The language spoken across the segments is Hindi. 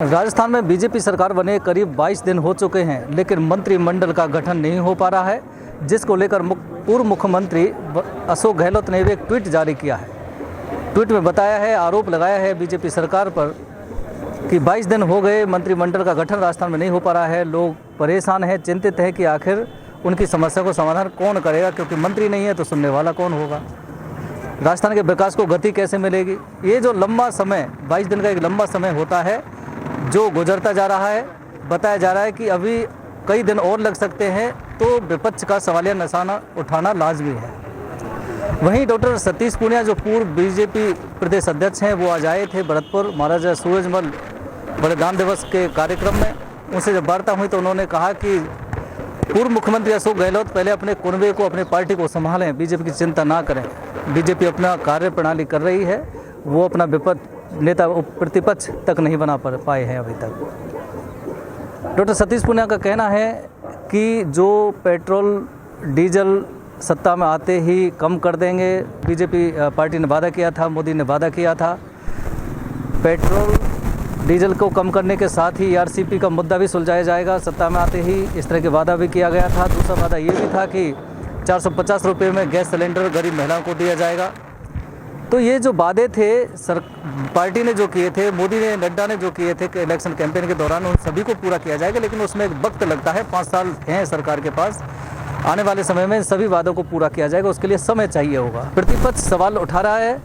राजस्थान में बीजेपी सरकार बने करीब 22 दिन हो चुके हैं, लेकिन मंत्रिमंडल का गठन नहीं हो पा रहा है, जिसको लेकर पूर्व मुख्यमंत्री अशोक गहलोत ने भी एक ट्वीट जारी किया है। ट्वीट में बताया है, आरोप लगाया है बीजेपी सरकार पर कि 22 दिन हो गए, मंत्रिमंडल का गठन राजस्थान में नहीं हो पा रहा है। लोग परेशान हैं, चिंतित हैं कि आखिर उनकी समस्या को समाधान कौन करेगा, क्योंकि मंत्री नहीं है तो सुनने वाला कौन होगा। राजस्थान के विकास को गति कैसे मिलेगी। ये जो लंबा समय 22 दिन का एक लंबा समय होता है जो गुजरता जा रहा है, बताया जा रहा है कि अभी कई दिन और लग सकते हैं, तो विपक्ष का सवालिया निशाना उठाना लाजमी है। वहीं डॉक्टर सतीश पूनिया जो पूर्व बीजेपी प्रदेश अध्यक्ष हैं, वो आज आए थे भरतपुर महाराजा सूरजमल बलिदान दिवस के कार्यक्रम में। उनसे जब वार्ता हुई तो उन्होंने कहा कि पूर्व मुख्यमंत्री अशोक गहलोत पहले अपने कुनबे को, अपनी पार्टी को संभालें, बीजेपी की चिंता ना करें। बीजेपी अपना कार्य प्रणाली कर रही है, वो अपना विपक्ष नेता प्रतिपक्ष तक नहीं बना पाए हैं अभी तक। डॉक्टर सतीश पूनिया का कहना है कि जो पेट्रोल डीजल सत्ता में आते ही कम कर देंगे, बीजेपी पार्टी ने वादा किया था, मोदी ने वादा किया था। पेट्रोल डीजल को कम करने के साथ ही ईआरसीपी का मुद्दा भी सुलझाया जाएगा सत्ता में आते ही, इस तरह के वादा भी किया गया था। दूसरा वादा ये भी था कि 450 रुपये में गैस सिलेंडर गरीब महिलाओं को दिया जाएगा। तो ये जो वादे थे पार्टी ने जो किए थे, मोदी ने, नड्डा ने जो किए थे इलेक्शन कैंपेन के दौरान, उन सभी को पूरा किया जाएगा, लेकिन उसमें एक वक्त लगता है। 5 साल हैं सरकार के पास। आने वाले समय में सभी वादों को पूरा किया जाएगा, उसके लिए समय चाहिए होगा। प्रतिपक्ष सवाल उठा रहा है,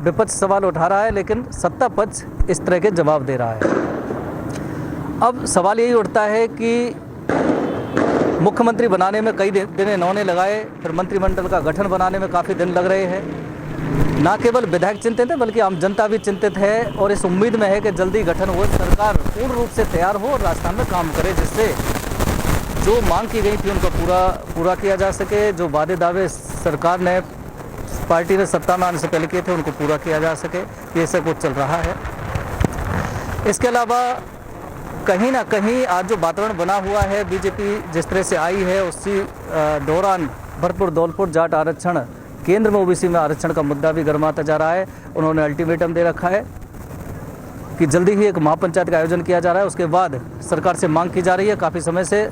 विपक्ष सवाल उठा रहा है, लेकिन सत्ता पक्ष इस तरह के जवाब दे रहा है। अब सवाल यही उठता है कि मुख्यमंत्री बनाने में कई दिन इन्होंने लगाए, फिर मंत्रिमंडल का गठन बनाने में काफ़ी दिन लग रहे हैं। ना केवल विधायक चिंतित है, बल्कि आम जनता भी चिंतित है और इस उम्मीद में है कि जल्दी गठन हो, सरकार पूर्ण रूप से तैयार हो और राजस्थान में काम करे, जिससे जो मांग की गई थी उनका पूरा किया जा सके। जो वादे दावे सरकार ने, पार्टी ने सत्ता में आने से पहले किए थे, उनको पूरा किया जा सके। ये सब कुछ चल रहा है। इसके अलावा कहीं ना कहीं आज जो वातावरण बना हुआ है, बीजेपी जिस तरह से आई है, उसी दौरान भरतपुर धौलपुर जाट आरक्षण, केंद्र में ओबीसी में आरक्षण का मुद्दा भी गर्माता जा रहा है। उन्होंने अल्टीमेटम दे रखा है कि जल्दी ही एक महापंचायत का आयोजन किया जा रहा है। उसके बाद सरकार से मांग की जा रही है, काफ़ी समय से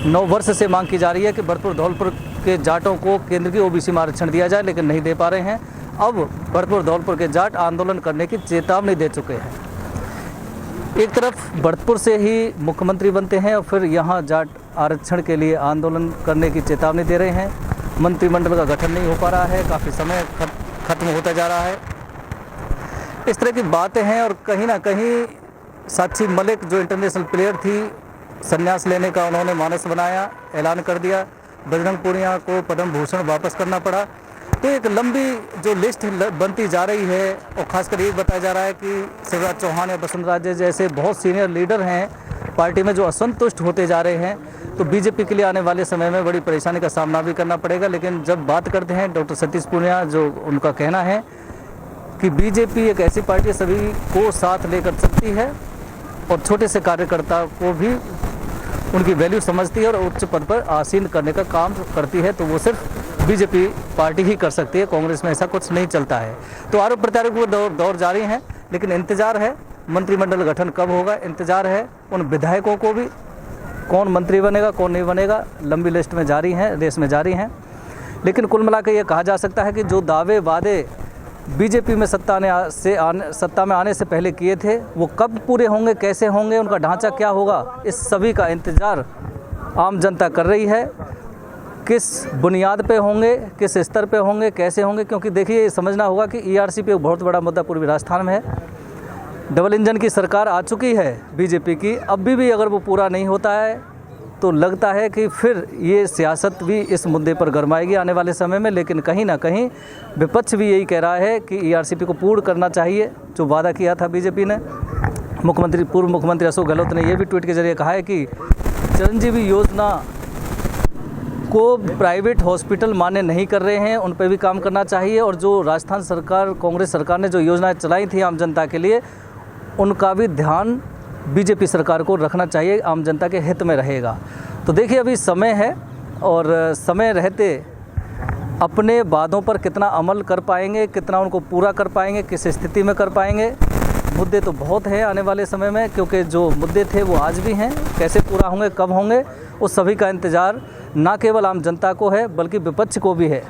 9 वर्ष से मांग की जा रही है कि भरतपुर धौलपुर के जाटों को केंद्र की ओबीसी में आरक्षण दिया जाए, लेकिन नहीं दे पा रहे हैं। अब भरतपुर धौलपुर के जाट आंदोलन करने की चेतावनी दे चुके हैं। एक तरफ भरतपुर से ही मुख्यमंत्री बनते हैं और फिर यहाँ जाट आरक्षण के लिए आंदोलन करने की चेतावनी दे रहे हैं। मंत्रिमंडल का गठन नहीं हो पा रहा है, काफ़ी समय खत्म होता जा रहा है। इस तरह की बातें हैं और कहीं ना कहीं साक्षी मलिक जो इंटरनेशनल प्लेयर थी, संन्यास लेने का उन्होंने मानस बनाया, ऐलान कर दिया। बजरंग पूनिया को पद्म भूषण वापस करना पड़ा। तो एक लंबी जो लिस्ट बनती जा रही है और खासकर ये बताया जा रहा है कि शिवराज चौहान या वसुंधरा राजे जैसे बहुत सीनियर लीडर हैं पार्टी में जो असंतुष्ट होते जा रहे हैं, तो बीजेपी के लिए आने वाले समय में बड़ी परेशानी का सामना भी करना पड़ेगा। लेकिन जब बात करते हैं डॉक्टर सतीश पूनिया, जो उनका कहना है कि बीजेपी एक ऐसी पार्टी सभी को साथ लेकर सकती है और छोटे से कार्यकर्ता को भी उनकी वैल्यू समझती है और उच्च पद पर आसीन करने का काम करती है, तो वो सिर्फ बीजेपी पार्टी ही कर सकती है। कांग्रेस में ऐसा कुछ नहीं चलता है। तो आरोप प्रत्यारोप के दौर जारी हैं, लेकिन इंतजार है मंत्रिमंडल गठन कब होगा। इंतजार है उन विधायकों को भी, कौन मंत्री बनेगा कौन नहीं बनेगा, लंबी लिस्ट में जारी हैं, रेस में जारी हैं। लेकिन कुल मिलाकर ये कहा जा सकता है कि जो दावे वादे बीजेपी में सत्ता में आने से पहले किए थे, वो कब पूरे होंगे, कैसे होंगे, उनका ढांचा क्या होगा, इस सभी का इंतज़ार आम जनता कर रही है। किस बुनियाद पे होंगे, किस स्तर पे होंगे, कैसे होंगे, क्योंकि देखिए समझना होगा कि ईआरसीपी एक बहुत बड़ा मुद्दा पूर्वी राजस्थान में है। डबल इंजन की सरकार आ चुकी है बीजेपी की, अभी भी अगर वो पूरा नहीं होता है तो लगता है कि फिर ये सियासत भी इस मुद्दे पर गरमाएगी आने वाले समय में। लेकिन कहीं ना कहीं विपक्ष भी यही कह रहा है कि ईआरसीपी को पूर्ण करना चाहिए, जो वादा किया था बीजेपी ने। पूर्व मुख्यमंत्री अशोक गहलोत ने यह भी ट्वीट के जरिए कहा है कि चिरंजीवी योजना को प्राइवेट हॉस्पिटल मान्य नहीं कर रहे हैं, उन पर भी काम करना चाहिए। और जो राजस्थान सरकार, कांग्रेस सरकार ने जो योजनाएं चलाई थी आम जनता के लिए, उनका भी ध्यान बीजेपी सरकार को रखना चाहिए, आम जनता के हित में रहेगा। तो देखिए अभी समय है और समय रहते अपने वादों पर कितना अमल कर पाएंगे, कितना उनको पूरा कर पाएंगे, किस स्थिति में कर पाएंगे, मुद्दे तो बहुत हैं आने वाले समय में, क्योंकि जो मुद्दे थे वो आज भी हैं। कैसे पूरा होंगे, कब होंगे, उस सभी का इंतज़ार ना केवल आम जनता को है बल्कि विपक्ष को भी है।